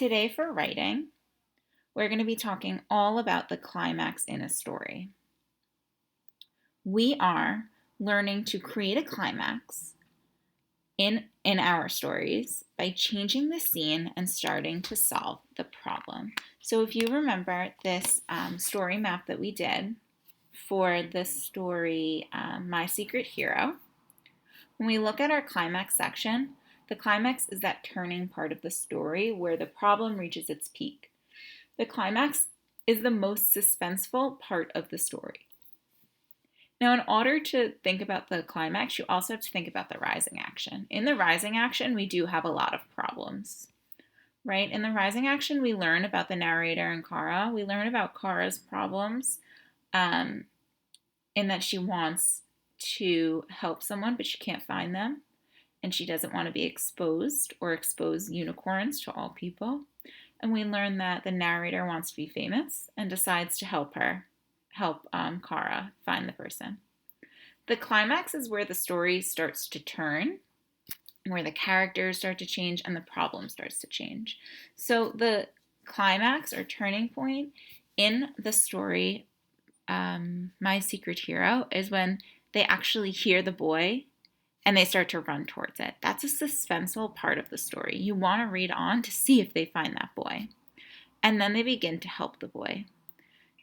Today for writing, we're going to be talking all about the climax in a story. We are learning to create a climax in our stories by changing the scene and starting to solve the problem. So if you remember this story map that we did for the story My Secret Hero, when we look at our climax section, the climax is that turning part of the story where the problem reaches its peak. The climax is the most suspenseful part of the story. Now, in order to think about the climax, you also have to think about the rising action. In the rising action, we do have a lot of problems, right? In the rising action, we learn about the narrator and Kara. We learn about Kara's problems in that she wants to help someone, but she can't find them. And she doesn't want to be exposed or expose unicorns to all people. And we learn that the narrator wants to be famous and decides to help Kara find the person. The climax is where the story starts to turn, where the characters start to change and the problem starts to change. So the climax or turning point in the story, My Secret Hero, is when they actually hear the boy and they start to run towards it. That's a suspenseful part of the story. You want to read on to see if they find that boy. And then they begin to help the boy.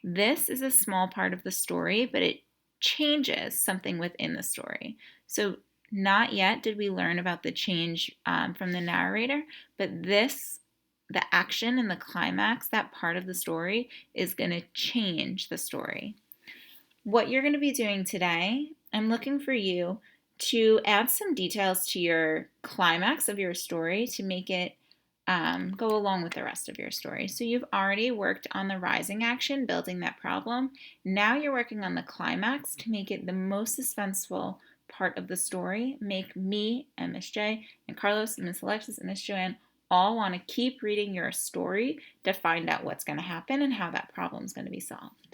This is a small part of the story, but it changes something within the story. So not yet did we learn about the change from the narrator, but the action and the climax, that part of the story, is going to change the story. What you're going to be doing today, I'm looking for you to add some details to your climax of your story to make it go along with the rest of your story. So you've already worked on the rising action, building that problem. Now you're working on the climax to make it the most suspenseful part of the story. Make me and Miss J and Carlos and Miss Alexis and Miss Joanne all want to keep reading your story to find out what's going to happen and how that problem is going to be solved.